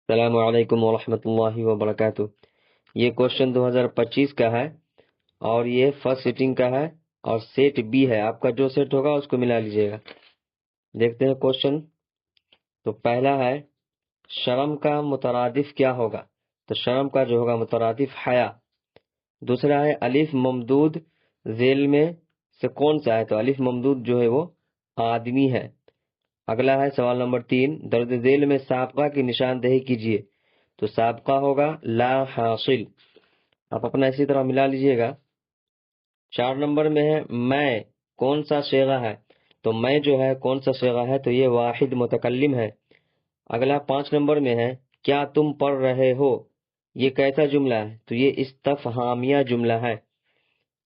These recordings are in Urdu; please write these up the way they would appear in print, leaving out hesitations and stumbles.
السلام علیکم ورحمۃ اللہ وبرکاتہ۔ یہ کوشچن 2025 کا ہے اور یہ فرسٹ سیٹنگ کا ہے اور سیٹ بی ہے۔ آپ کا جو سیٹ ہوگا اس کو ملا لیجئے گا۔ دیکھتے ہیں کوشچن۔ تو پہلا ہے شرم کا مترادف کیا ہوگا؟ تو شرم کا جو ہوگا مترادف حیا۔ دوسرا ہے الف ممدود ذیل میں سے کون سا ہے؟ تو الف ممدود جو ہے وہ آدمی ہے۔ اگلا ہے سوال نمبر 3، درج ذیل میں سابقہ کی نشاندہی کیجیے۔ تو سابقہ ہوگا لا حاصل۔ آپ اپنا اسی طرح ملا لیجئے گا۔ 4 نمبر میں ہے میں کون سا صیغہ ہے؟ تو میں جو ہے کون سا صیغہ ہے؟ تو یہ واحد متکلم ہے۔ اگلا 5 نمبر میں ہے کیا تم پڑھ رہے ہو؟ یہ کیسا جملہ ہے؟ تو یہ استفہامیہ جملہ ہے۔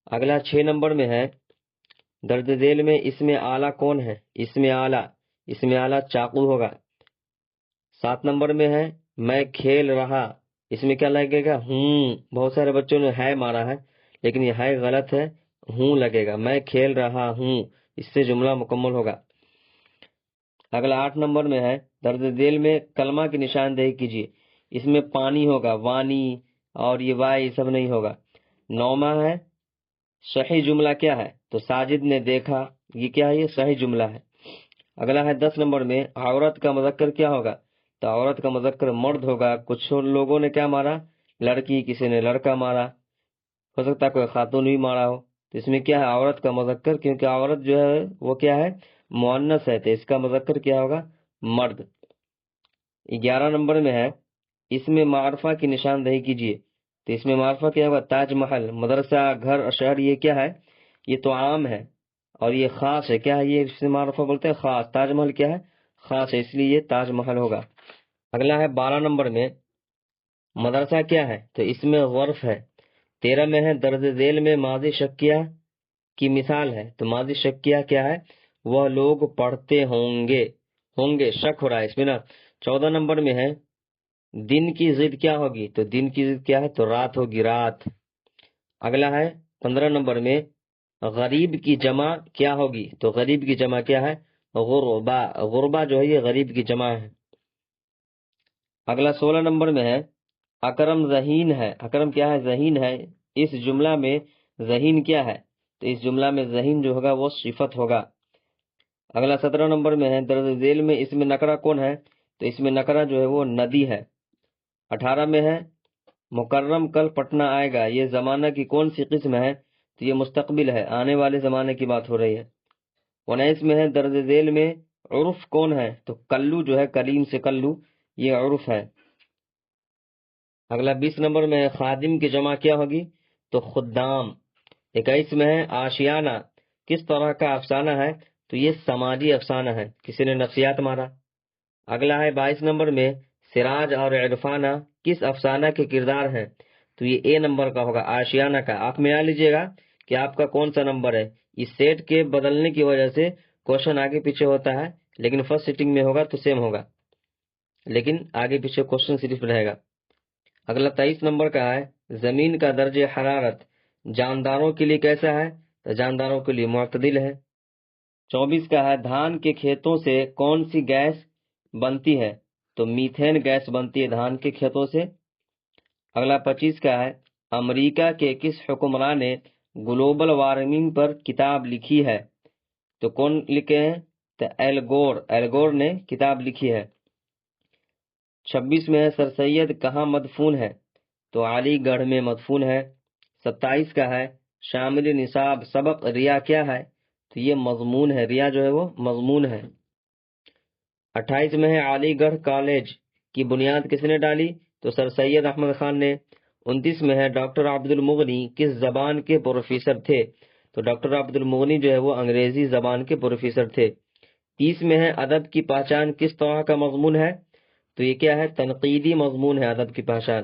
اگلا 6 نمبر میں ہے درج ذیل میں اسم اعلیٰ کون ہے؟ اسم اعلیٰ چاقو ہوگا۔ 7 نمبر میں ہے میں کھیل رہا، اس میں کیا لگے گا؟ ہوں۔ بہت سارے بچوں نے ہے مارا ہے لیکن یہ ہے غلط ہے، ہوں لگے گا۔ میں کھیل رہا ہوں، اس سے جملہ مکمل ہوگا۔ اگلا 8 نمبر میں ہے درج ذیل میں کلمہ کی نشاندہی کیجیے۔ اس میں پانی ہوگا، وانی، اور یہ وائی سب نہیں ہوگا۔ 9واں ہے صحیح جملہ کیا ہے؟ تو ساجد نے دیکھا، یہ کیا ہے؟ یہ صحیح جملہ ہے۔ اگلا ہے 10 نمبر میں عورت کا مذکر کیا ہوگا؟ تو عورت کا مذکر مرد ہوگا۔ کچھ لوگوں نے کیا مارا؟ لڑکی، کسی نے لڑکا مارا، ہو سکتا ہے کوئی خاتون بھی مارا ہو۔ تو اس میں کیا ہے؟ عورت کا مذکر، کیونکہ عورت جو ہے وہ کیا ہے؟ مؤنث ہے، تو اس کا مذکر کیا ہوگا؟ مرد۔ 11 نمبر میں ہے اس میں معرفہ کی نشاندہی کیجیے۔ تو اس میں معرفہ کیا ہوگا؟ تاج محل، مدرسہ، گھر اور شہر۔ یہ کیا ہے؟ یہ تو عام ہے اور یہ خاص ہے۔ کیا ہے یہ؟ اس میں معرفہ بولتے ہیں خاص۔ تاج محل کیا ہے؟ خاص ہے، اس لیے یہ تاج محل ہوگا۔ اگلا ہے 12 نمبر میں مدرسہ کیا ہے؟ تو اس میں غرف ہے۔ 13 میں ہے درج ذیل میں ماضی شکیہ کی مثال ہے۔ تو ماضی شکیہ کیا ہے؟ وہ لوگ پڑھتے ہوں گے شک ہو رہا ہے اس میں نا۔ 14 نمبر میں ہے دن کی ضد کیا ہوگی؟ تو دن کی ضد کیا ہے؟ تو رات ہوگی، رات۔ اگلا ہے 15 نمبر میں غریب کی جمع کیا ہوگی؟ تو غریب کی جمع کیا ہے؟ غربا۔ غربا جو ہے یہ غریب کی جمع ہے۔ اگلا 16 نمبر میں ہے اکرم ذہین ہے۔ اکرم کیا ہے؟ ذہین ہے۔ اس جملہ میں ذہین کیا ہے؟ تو اس جملہ میں ذہین جو ہوگا وہ صفت ہوگا۔ اگلا 17 نمبر میں ہے درج ذیل میں اس میں نکرہ کون ہے؟ تو اس میں نکرہ جو ہے وہ ندی ہے۔ 18 میں ہے مکرم کل پٹنہ آئے گا، یہ زمانہ کی کون سی قسم ہے؟ تو یہ مستقبل ہے، آنے والے زمانے کی بات ہو رہی ہے۔ 19 میں ہے درج ذیل میں عرف کون ہے؟ تو کلو جو ہے، کلیم سے کلو، یہ عرف ہے۔ اگلا 20 نمبر میں ہے خادم کی جمع کیا ہوگی؟ تو خدام۔ 21 میں ہے آشیانہ کس طرح کا افسانہ ہے؟ تو یہ سماجی افسانہ ہے، کسی نے نفسیات مارا۔ اگلا ہے 22 نمبر میں سراج اور عرفانہ کس افسانہ کے کردار ہیں؟ تو یہ اے نمبر کا ہوگا، آشیانہ کا۔ آپ ملا لیجئے گا کہ آپ کا کون سا نمبر ہے۔ اس سیٹ کے بدلنے کی وجہ سے کوشچن آگے پیچھے ہوتا ہے، لیکن فرسٹ سیٹنگ میں ہوگا تو سیم ہوگا، لیکن آگے پیچھے کوشچن صرف رہے گا۔ اگلا 23 نمبر کا ہے زمین کا درجہ حرارت جانداروں کے لیے کیسا ہے؟ تو جانداروں کے لیے معتدل ہے۔ 24 کا ہے دھان کے کھیتوں سے کون سی گیس بنتی ہے؟ تو میتھین گیس بنتی ہے دھان کے کھیتوں سے۔ اگلا 25 کا ہے امریکہ کے کس حکمران نے گلوبل وارمنگ پر کتاب لکھی ہے؟ تو کون لکھے ہیں؟ تو ایل گور نے کتاب لکھی ہے۔ 26 میں ہے سر سید کہاں مدفون ہے؟ تو علی گڑھ میں مدفون ہے۔ 27 کا ہے شامل نصاب سبق ریا کیا ہے؟ تو یہ مضمون ہے، ریا جو ہے وہ مضمون ہے۔ 28 میں ہے علی گڑھ کالج کی بنیاد کس نے ڈالی؟ تو سر سید احمد خان نے۔ 29 میں ہے ڈاکٹر عبد المغنی کس زبان کے پروفیسر تھے؟ تو ڈاکٹر عبد المغنی جو ہے وہ انگریزی زبان کے پروفیسر تھے۔ 30 میں ہے ادب کی پہچان کس طرح کا مضمون ہے؟ تو یہ کیا ہے؟ تنقیدی مضمون ہے ادب کی پہچان۔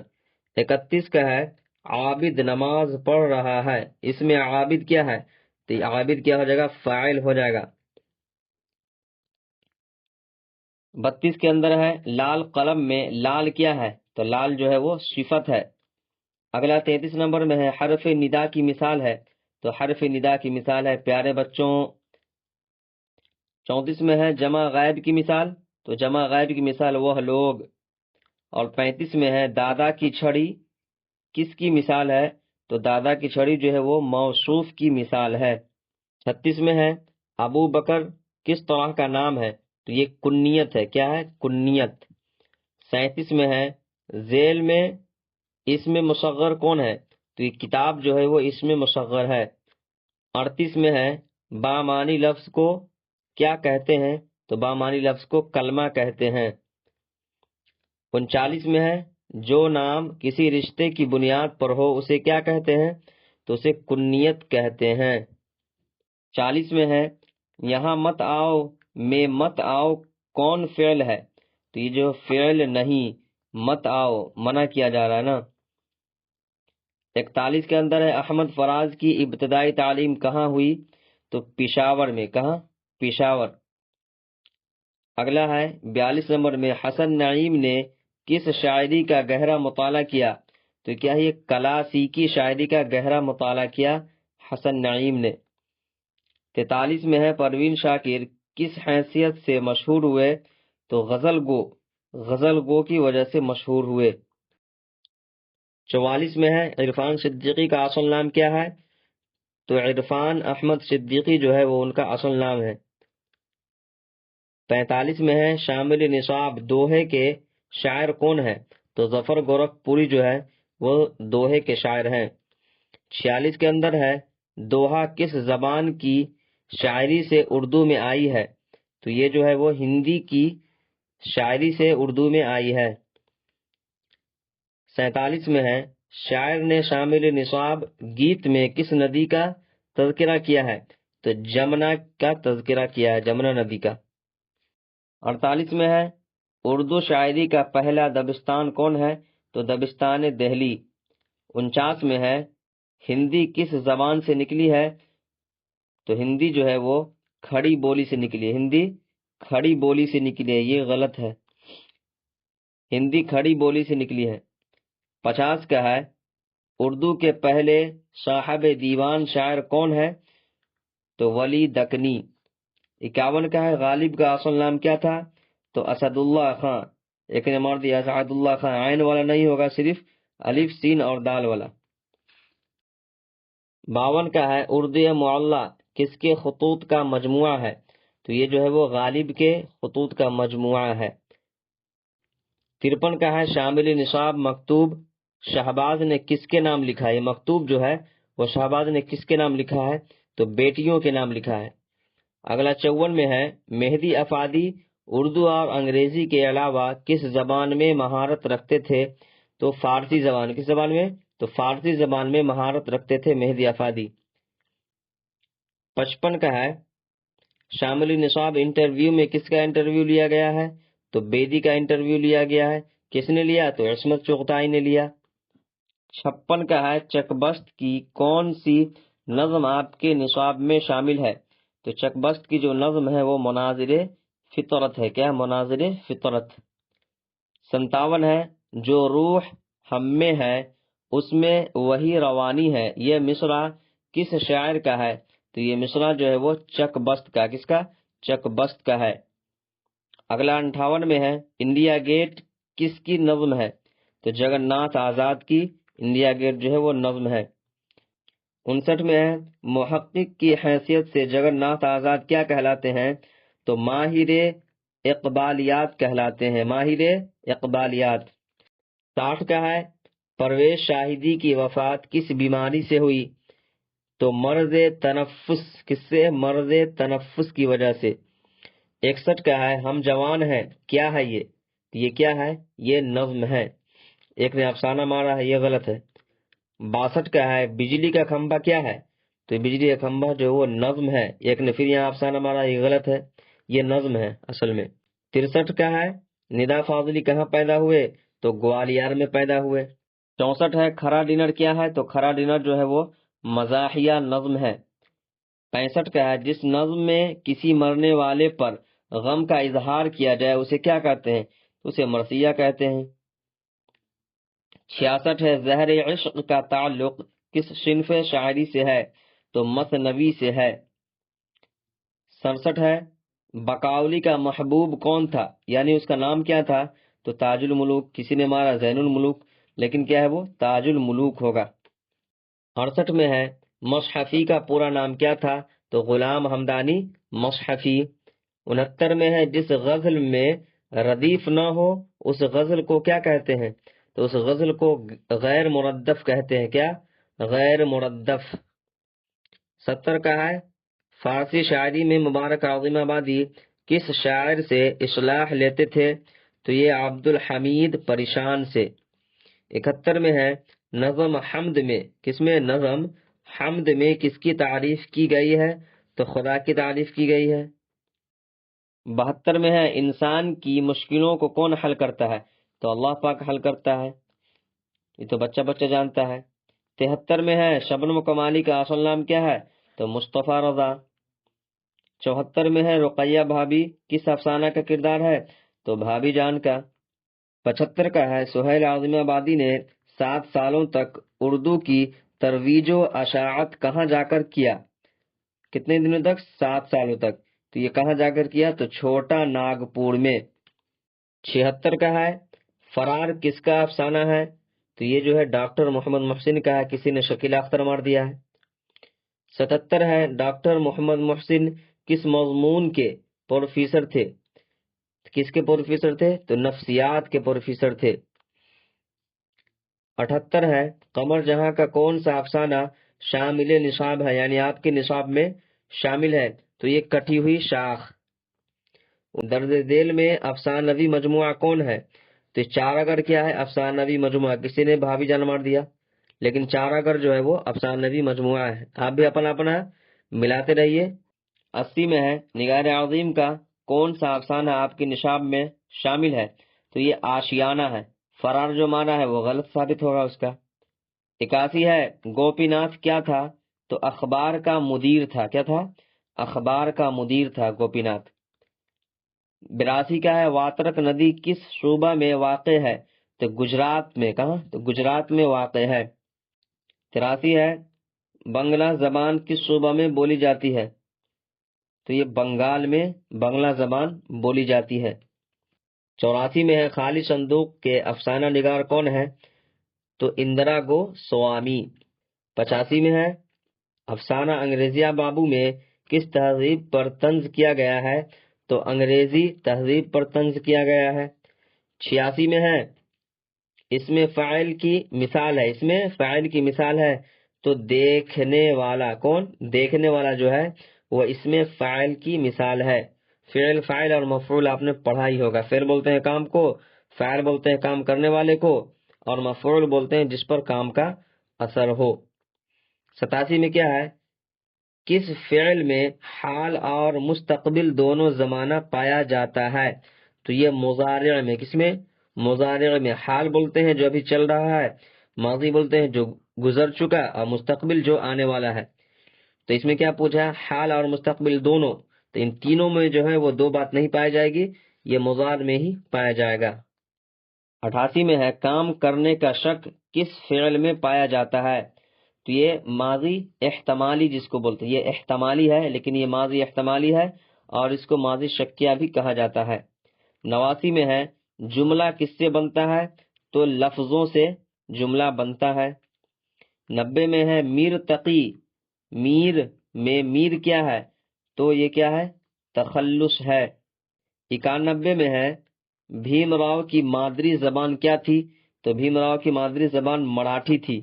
31 کا ہے عابد نماز پڑھ رہا ہے، اس میں عابد کیا ہے؟ تو عابد کیا ہو جائے گا؟ فاعل ہو جائے گا۔ 32 کے اندر ہے لال قلم میں لال کیا ہے؟ تو لال جو ہے وہ صفت ہے۔ اگلا 33 نمبر میں ہے حرف ندا کی مثال ہے، تو حرف ندا کی مثال ہے پیارے بچوں۔ 34 میں ہے جمع غائب کی مثال، تو جمع غائب کی مثال وہ لوگ۔ اور 35 میں ہے دادا کی چھڑی کس کی مثال ہے؟ تو دادا کی چھڑی جو ہے وہ موصوف کی مثال ہے۔ 36 میں ہے ابو بکر کس طرح کا نام ہے؟ تو یہ کنیت ہے، کیا ہے؟ کنیت۔ 37 میں ہے ذیل میں اسم مصغر کون ہے؟ تو یہ کتاب جو ہے وہ اسم مصغر ہے۔ 38 میں ہے بامانی لفظ کو کیا کہتے ہیں؟ تو بامانی لفظ کو کلمہ کہتے ہیں۔ 39 میں ہے جو نام کسی رشتے کی بنیاد پر ہو اسے کیا کہتے ہیں؟ تو اسے کنیت کہتے ہیں۔ 40 میں ہے یہاں مت آؤ میں مت آؤ کون فعل ہے؟ تو یہ جو فعل نہیں، مت آؤ منع کیا جا رہا ہے نا۔ 41 کے اندر ہے احمد فراز کی ابتدائی تعلیم کہاں ہوئی؟ تو پشاور میں۔ کہاں؟ پشاور۔ اگلا ہے 42 نمبر میں حسن نعیم نے کس شاعری کا گہرا مطالعہ کیا؟ تو کیا یہ کلاسیکی شاعری کا گہرا مطالعہ کیا حسن نعیم نے۔ 43 میں ہے پروین شاکر کس حیثیت سے مشہور ہوئے؟ تو غزل گو کی وجہ سے مشہور ہوئے۔ 44 میں ہے عرفان صدیقی کا اصل نام کیا ہے؟ تو عرفان احمد صدیقی جو ہے وہ ان کا اصل نام ہے۔ 45 میں ہے شامل نصاب دوہے کے شاعر کون ہے؟ تو ظفر گورکھپوری جو ہے وہ دوہے کے شاعر ہیں۔ 46 کے اندر ہے دوہا کس زبان کی شاعری سے اردو میں آئی ہے؟ تو یہ جو ہے وہ ہندی کی شاعری سے اردو میں آئی ہے۔ 47 میں ہے شاعر نے شامل نصاب گیت میں کس ندی کا تذکرہ کیا ہے؟ تو جمنا کا تذکرہ کیا ہے، جمنا ندی کا۔ 48 میں ہے اردو شاعری کا پہلا دبستان کون ہے؟ تو دبستان دہلی۔ 49 میں ہے ہندی کس زبان سے نکلی ہے؟ تو ہندی جو ہے وہ کھڑی بولی سے نکلی ہے، ہندی کھڑی بولی سے نکلی ہے، یہ غلط ہے، ہندی کھڑی بولی سے نکلی ہے۔ 50 کا ہے اردو کے پہلے صاحب دیوان شاعر کون ہے؟ تو ولی دکنی۔ 51 کا ہے غالب کا اصل نام کیا تھا؟ تو اسد اللہ خان، ایک نے مار دیا اسعد اللہ خان، عین والا نہیں ہوگا، صرف الف سین اور دال والا۔ 52 کا ہے اردو معلی کس کے خطوط کا مجموعہ ہے؟ تو یہ جو ہے وہ غالب کے خطوط کا مجموعہ ہے۔ 53 کا ہے شامل نصاب مکتوب شہباز نے کس کے نام لکھا ہے؟ یہ مکتوب جو ہے وہ شہباز نے کس کے نام لکھا ہے؟ تو بیٹیوں کے نام لکھا ہے۔ اگلا 54 میں ہے مہدی افادی اردو اور انگریزی کے علاوہ کس زبان میں مہارت رکھتے تھے؟ تو فارسی زبان۔ کس زبان میں؟ تو فارسی زبان میں مہارت رکھتے تھے مہدی افادی۔ 55 کا ہے شامل نصاب انٹرویو میں کس کا انٹرویو لیا گیا ہے؟ تو بیدی کا انٹرویو لیا گیا ہے۔ کس نے لیا؟ تو عصمت چغتائی نے لیا۔ 56 کا ہے چک بست کی کون سی نظم آپ کے نصاب میں شامل ہے؟ تو چک بست کی جو نظم ہے وہ مناظر فطرت ہے، کیا مناظر فطرت۔ 57 ہے جو روح ہم میں ہے اس میں وہی روانی ہے، یہ مصرع کس شاعر کا ہے؟ تو یہ مصرع جو ہے وہ چک بست کا، کس کا؟ چک بست کا ہے۔ اگلا 58 میں ہے انڈیا گیٹ کس کی نظم ہے؟ تو جگن ناتھ آزاد کی انڈیا گیٹ جو ہے وہ نظم ہے۔ 59 میں ہے محقق کی حیثیت سے جگن ناتھ آزاد کیا کہلاتے ہیں؟ تو ماہر اقبالیات کہلاتے ہیں، ماہر اقبالیات۔ 60 کا ہے پرویز شاہدی کی وفات کس بیماری سے ہوئی؟ تو مرض تنفس، کس سے؟ مرض تنفس کی وجہ سے۔ 61 کا ہے ہم جوان ہیں کیا ہے یہ کیا ہے؟ یہ نظم ہے، ایک نے افسانہ مارا ہے، یہ غلط ہے۔ 62 کا ہے بجلی کا کھمبا کیا ہے؟ تو بجلی کا کھمبا جو وہ نظم ہے، ایک نے پھر یہاں افسانہ مارا، یہ غلط ہے، یہ نظم ہے اصل میں۔ 63 کا ہے ندا فاضلی کہاں پیدا ہوئے؟ تو گوالیار میں پیدا ہوئے۔ 64 ہے کھرا ڈنر کیا ہے؟ تو کھرا ڈنر جو ہے وہ مزاحیہ نظم ہے۔ 65 کا ہے جس نظم میں کسی مرنے والے پر غم کا اظہار کیا جائے اسے کیا کہتے ہیں؟ اسے مرثیہ کہتے ہیں۔ 66 ہے زہر عشق کا تعلق کس صنف شاعری سے ہے؟ تو مثنوی سے ہے۔ 67 ہے بقاؤلی کا محبوب کون تھا، یعنی اس کا نام کیا تھا؟ تو تاج الملوک، کسی نے مارا زین الملوک، لیکن کیا ہے وہ تاج الملوک ہوگا۔ 68 میں ہے مصحفی کا پورا نام کیا تھا؟ تو غلام حمدانی مصحفی۔ 69 میں ہے جس غزل میں ردیف نہ ہو اس غزل کو کیا کہتے ہیں؟ تو اس غزل کو غیر مردف کہتے ہیں۔ کیا؟ غیر مردف۔ 70 کا ہے فارسی شاعری میں مبارک عظیم آبادی کس شاعر سے اصلاح لیتے تھے؟ تو یہ عبد الحمید پریشان سے۔ 71 میں ہے نظم حمد میں، کس میں؟ نظم حمد میں کس کی تعریف کی گئی ہے؟ تو خدا کی تعریف کی گئی ہے۔ 72 میں ہے انسان کی مشکلوں کو کون حل کرتا ہے؟ تو اللہ پاک حل کرتا ہے، یہ تو بچہ بچہ جانتا ہے۔ 73 میں ہے شبنم کمالی کا اصل نام کیا ہے؟ تو مصطفیٰ رضا۔ 74 میں ہے رقیہ بھابی کس افسانہ کا کردار ہے؟ تو بھابی جان کا۔ 75 کا ہے سہیل اعظمی آبادی نے 7 سالوں تک اردو کی ترویج و اشاعت کہاں جا کر کیا؟ کتنے دنوں تک؟ 7 سالوں تک۔ تو یہ کہاں جا کر کیا؟ تو چھوٹا ناگپور میں۔ 76 کا ہے فرار کس کا افسانہ ہے؟ تو یہ جو ہے ڈاکٹر محمد محسن کا ہے، کسی نے شکیلا اختر مار دیا ہے۔ 77 ہے ڈاکٹر محمد محسن کس مضمون کے پروفیسر تھے؟ کس کے پروفیسر تھے؟ تو نفسیات کے پروفیسر تھے۔ 78 ہے قمر جہاں کا کون سا افسانہ شامل نصاب ہے، یعنی آپ کے نصاب میں شامل ہے؟ تو یہ کٹی ہوئی شاخ۔ درج ذیل میں افسانوی مجموعہ کون ہے؟ تو چاراگر کیا ہے؟ افسانوی مجموعہ، کسی نے بھابی جان مار دیا، لیکن چاراگر جو ہے وہ افسانوی مجموعہ ہے۔ آپ بھی اپنا اپنا ملاتے رہیے۔ 80 میں ہے نگار عظیم کا کون سا افسانہ آپ کے نصاب میں شامل ہے؟ تو یہ آشیانہ ہے، فرار جو مانا ہے وہ غلط ثابت ہوگا اس کا۔ 81 ہے گوپی ناتھ کیا تھا؟ تو اخبار کا مدیر تھا۔ کیا تھا؟ اخبار کا مدیر تھا گوپی ناتھ۔ 82 کا ہے واترک ندی کس صوبہ میں واقع ہے؟ تو گجرات میں۔ کہاں؟ تو گجرات میں واقع ہے۔ 83 ہے بنگلہ زبان کس صوبہ میں بولی جاتی ہے؟ تو یہ بنگال میں بنگلہ زبان بولی جاتی ہے۔ 84 میں ہے خالی صندوق کے افسانہ نگار کون ہے؟ تو اندرا گو سوامی۔ 85 میں ہے افسانہ انگریزیہ بابو میں کس تہذیب پر طنز کیا گیا ہے؟ تو انگریزی تہذیب پر طنز کیا گیا ہے۔ 86 میں ہے اس میں فاعل کی مثال ہے، اس میں فاعل کی مثال ہے تو دیکھنے والا۔ کون؟ دیکھنے والا جو ہے وہ اس میں فاعل کی مثال ہے۔ فعل، فاعل اور مفعول آپ نے پڑھا ہی ہوگا۔ فعل بولتے ہیں کام کو، فاعل بولتے ہیں کام کرنے والے کو، اور مفعول بولتے ہیں جس پر کام کا اثر ہو۔ 87 میں کیا ہے کس فعل میں حال اور مستقبل دونوں زمانہ پایا جاتا ہے؟ تو یہ مضارع میں۔ کس میں؟ مضارع میں۔ حال بولتے ہیں جو ابھی چل رہا ہے، ماضی بولتے ہیں جو گزر چکا، اور مستقبل جو آنے والا ہے۔ تو اس میں کیا پوچھا؟ حال اور مستقبل دونوں، تو ان تینوں میں جو ہے وہ دو بات نہیں پائی جائے گی، یہ مضارع میں ہی پایا جائے گا۔ 88 میں ہے کام کرنے کا شک کس فعل میں پایا جاتا ہے؟ تو یہ ماضی احتمالی جس کو بولتے ہیں، یہ احتمالی ہے لیکن یہ ماضی احتمالی ہے، اور اس کو ماضی شکیہ بھی کہا جاتا ہے۔ 89 میں ہے جملہ کس سے بنتا ہے؟ تو لفظوں سے جملہ بنتا ہے۔ 90 میں ہے میر تقی، میر میں میر کیا ہے؟ تو یہ کیا ہے؟ تخلص ہے۔ 91 میں ہے بھیم راؤ کی مادری زبان کیا تھی؟ تو بھیم راؤ کی مادری زبان مراٹھی تھی۔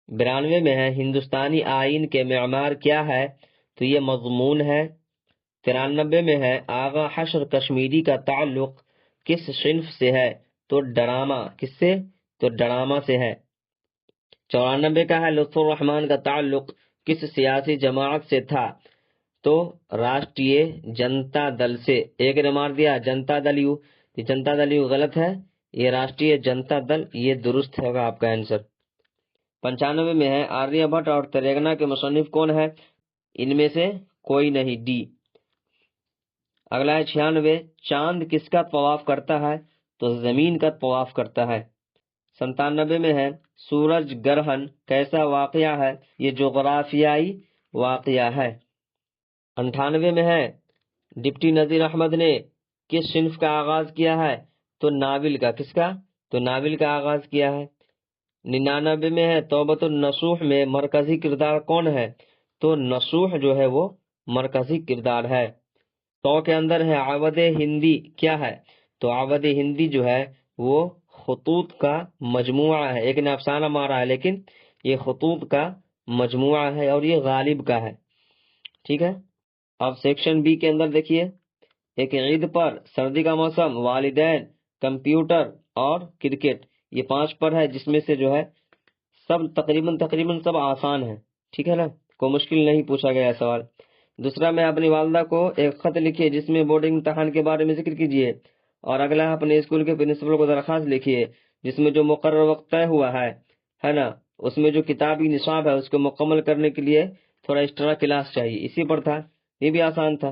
92 میں ہے ہندوستانی آئین کے معمار کیا ہے؟ تو یہ مضمون ہے۔ 93 میں ہے آغا حشر کشمیری کا تعلق کس صنف سے ہے؟ تو ڈرامہ۔ کس سے؟ تو ڈرامہ سے ہے۔ 94 کا ہے لطف الرحمان کا تعلق کس سیاسی جماعت سے تھا؟ تو راشٹریہ جنتا دل سے۔ ایک نے مار دیا جنتا دل یو، جنتا دل یو غلط ہے، یہ راشٹریہ جنتا دل، یہ درست ہوگا آپ کا آنسر۔ 95 میں ہے آریہ بھٹ اور تریگنا کے مصنف کون ہے؟ ان میں سے کوئی نہیں، ڈی۔ اگلا ہے 96 چاند کس کا طواف کرتا ہے؟ تو زمین کا طواف کرتا ہے۔ 97 میں ہے سورج گرہن کیسا واقعہ ہے؟ یہ جغرافیائی واقعہ ہے۔ 98 میں ہے ڈپٹی نذیر احمد نے کس صنف کا آغاز کیا ہے؟ تو ناول کا، کس کا؟ تو ناول کا آغاز کیا ہے۔ 99 میں ہے توبۃ النصوح میں مرکزی کردار کون ہے؟ تو نصوح جو ہے وہ مرکزی کردار ہے۔ 100 کے اندر ہے عود ہندی، کیا ہے؟ تو عود ہندی جو ہے وہ خطوط کا مجموعہ ہے، ایک نے افسانہ مارا ہے لیکن یہ خطوط کا مجموعہ ہے اور یہ غالب کا ہے، ٹھیک ہے۔ اب سیکشن بی کے اندر دیکھیے، ایک عید پر، سردی کا موسم، والدین، کمپیوٹر اور کرکٹ، یہ 5 پر ہے، جس میں سے جو ہے سب تقریباً سب آسان ہے، ٹھیک ہے نا، کوئی مشکل نہیں پوچھا گیا ہے سوال۔ دوسرا میں اپنی والدہ کو ایک خط لکھیے جس میں بورڈنگ امتحان کے بارے میں ذکر کیجیے، اور اگلا اپنے اسکول کے پرنسپل کو درخواست لکھیے جس میں جو مقرر وقت طے ہوا ہے نا، اس میں جو کتابی نصاب ہے اس کو مکمل کرنے کے لیے تھوڑا ایکسٹرا کلاس چاہیے، اسی پر تھا، یہ بھی آسان تھا۔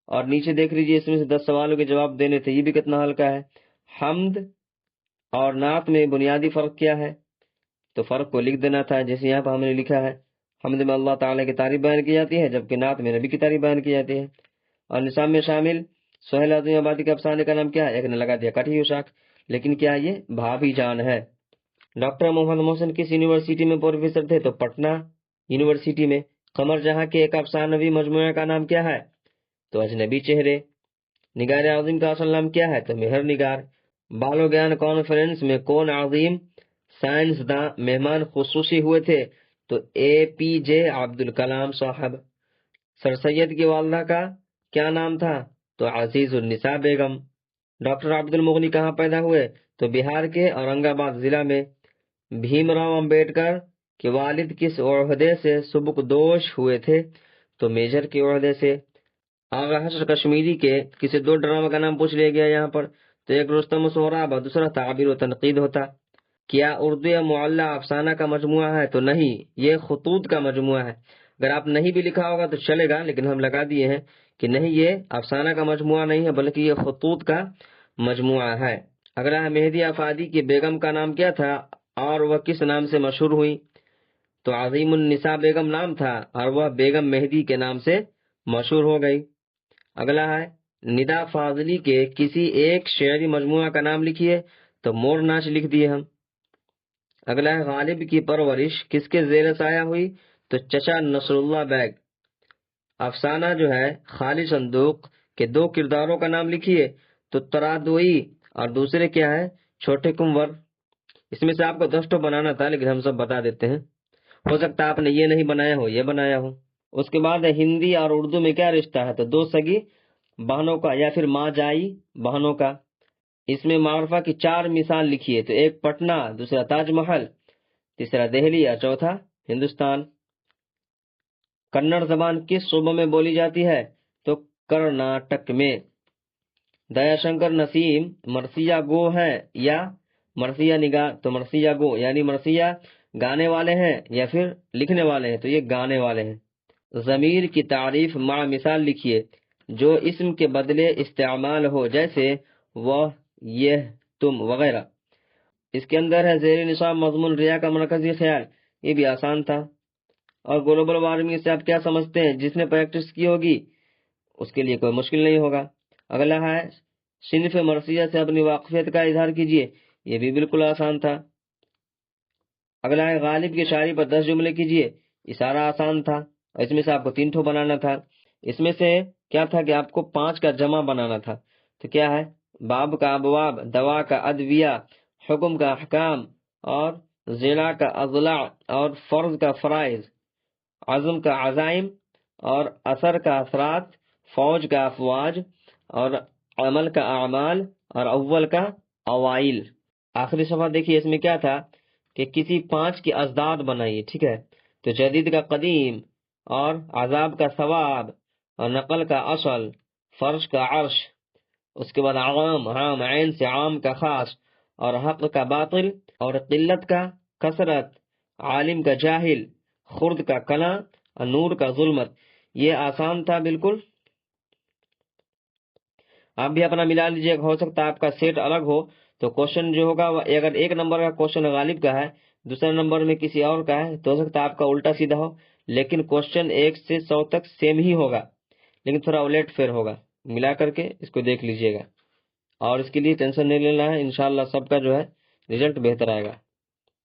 اور نیچے دیکھ لیجیے، اس میں سے 10 سوالوں کے جواب دینے تھے، یہ بھی کتنا ہلکا ہے۔ حمد اور نعت میں بنیادی فرق کیا ہے؟ تو فرق کو لکھ دینا تھا، جیسے یہاں پر ہم نے لکھا ہے حمد میں اللہ تعالیٰ کی تعریف بیان کی جاتی ہے، جبکہ نعت میں نبی کی تعریف بیان کی جاتی ہے۔ اور نصاب میں شامل سہیل عظیم آبادی کے افسانے کا نام کیا ہے؟ ایک نے لگا دیا کٹھی شاخ، لیکن کیا یہ بھابھی جان ہے۔ ڈاکٹر محمد محسن کس یونیورسٹی میں پروفیسر تھے؟ تو پٹنہ یونیورسٹی میں۔ قمر جہاں کے ایک افسانوی مجموعہ کا نام کیا ہے؟ تو اجنبی چہرے۔ نگار عظیم کا اصل نام کیا ہے؟ تو مہر نگار۔ بالو گیان کانفرنس میں کون عظیم سائنسداں مہمان خصوصی ہوئے تھے؟ تو اے پی جے عبد الکلام صاحب۔ سر سید کی والدہ کا کیا نام تھا؟ تو عزیز النساء بیگم۔ ڈاکٹر عبد المغنی کہاں پیدا ہوئے؟ تو بہار کے اورنگ آباد ضلع میں۔ بھیم راؤ امبیڈکر کے والد کس عہدے سے سبکدوش ہوئے تھے؟ تو میجر کے عہدے سے۔ آغا حشر کشمیری کے کسی 2 ڈرامہ کا نام پوچھ لیا گیا یہاں پر، تو ایک رستم و سہراب اور دوسرا تعبیر و تنقید ہوتا۔ کیا اردو یا معلّہ افسانہ کا مجموعہ ہے؟ تو نہیں، یہ خطوط کا مجموعہ ہے۔ اگر آپ نہیں بھی لکھا ہوگا تو چلے گا، لیکن ہم لگا دیے ہیں کہ نہیں، یہ افسانہ کا مجموعہ نہیں ہے بلکہ یہ خطوط کا مجموعہ ہے۔ اگلا ہے مہدی آفادی کی بیگم کا نام کیا تھا اور وہ کس نام سے مشہور ہوئی؟ تو عظیم النساء بیگم نام تھا اور وہ بیگم مہدی کے نام سے مشہور ہو گئی۔ اگلا ہے ندا فاضلی کے کسی ایک شعری مجموعہ کا نام لکھیے، تو مور ناچ لکھ دیے ہم۔ اگلا ہے غالب کی پرورش کس کے زیر سایہ ہوئی؟ تو چچا نصر اللہ بیگ۔ افسانہ جو ہے خالی صندوق کے 2 کرداروں کا نام لکھیے، تو ترادوئی اور دوسرے کیا ہے؟ چھوٹے کنور۔ اس میں سے آپ کو 10 تو بنانا تھا لیکن ہم سب بتا دیتے ہیں، ہو سکتا ہے آپ نے یہ نہیں بنایا ہو، یہ بنایا ہو۔ اس کے بعد ہندی اور اردو میں کیا رشتہ ہے؟ تو 2 سگی بہنوں کا یا پھر ماں جائی بہنوں کا۔ اس میں معرفہ کی 4 مثال لکھیے، تو ایک پٹنہ، دوسرا تاج محل، تیسرا دہلی اور چوتھا ہندوستان۔ کنڑ زبان کس صوبے میں بولی جاتی ہے؟ تو کرناٹک میں۔ دیا شنکر نسیم مرثیہ گو ہیں یا مرثیہ نگار؟ تو مرثیہ گو، یعنی مرثیہ گانے والے ہیں یا پھر لکھنے والے ہیں؟ تو یہ گانے والے ہیں۔ ضمیر کی تعریف مع مثال لکھیے جو اسم کے بدلے استعمال ہو، جیسے وہ، یہ، تم وغیرہ۔ اس کے اندر ہے زیر نصاب مضمون ریا کا مرکزی خیال، یہ بھی آسان تھا۔ اور گلوبل وارمنگ سے آپ کیا سمجھتے ہیں؟ جس نے پریکٹس کی ہوگی اس کے لیے کوئی مشکل نہیں ہوگا۔ اگلا ہے صنف مرثیہ سے اپنی واقفیت کا اظہار کیجیے، یہ بھی بالکل آسان تھا۔ اگلا ہے غالب کی شاعری پر 10 جملے کیجیے، اشارہ آسان تھا، اور اس میں سے آپ کو 3 بنانا تھا۔ اس میں سے کیا تھا کہ آپ کو 5 کا جمع بنانا تھا، تو کیا ہے؟ باب کا ابواب، دوا کا ادویہ، حکم کا احکام، اور ضلع کا اضلاع، اور فرض کا فرائض، عزم کا عزائم، اور اثر کا اثرات، فوج کا افواج، اور عمل کا اعمال، اور اول کا اوائل۔ آخری صفحہ دیکھیے، اس میں کیا تھا کہ کسی 5 کی ازداد بنائیے، ٹھیک ہے؟ تو جدید کا قدیم، اور عذاب کا ثواب، اور نقل کا اصل، فرش کا عرش، اس کے بعد عام عین سے عام کا خاص، اور حق کا باطل، اور قلت کا کثرت، عالم کا جاہل، خرد کا کلاں، اور نور کا ظلمت۔ یہ آسان تھا بالکل۔ آپ بھی اپنا ملا لیجیے، ہو سکتا ہے آپ کا سیٹ الگ ہو تو کوشچن جو ہوگا، اگر 1 نمبر کا کوشچن غالب کا ہے، دوسرے نمبر میں کسی اور کا ہے، تو ہو سکتا ہے آپ کا الٹا سیدھا ہو، لیکن کوشچن 1 سے 100 تک سیم ہی ہوگا، لیکن تھوڑا الٹ پھیر ہوگا۔ ملا کر کے اس کو دیکھ لیجیے گا۔ اور اس کے لیے ٹینشن نہیں لینا ہے، انشاءاللہ سب کا جو ہے رزلٹ بہتر آئے گا۔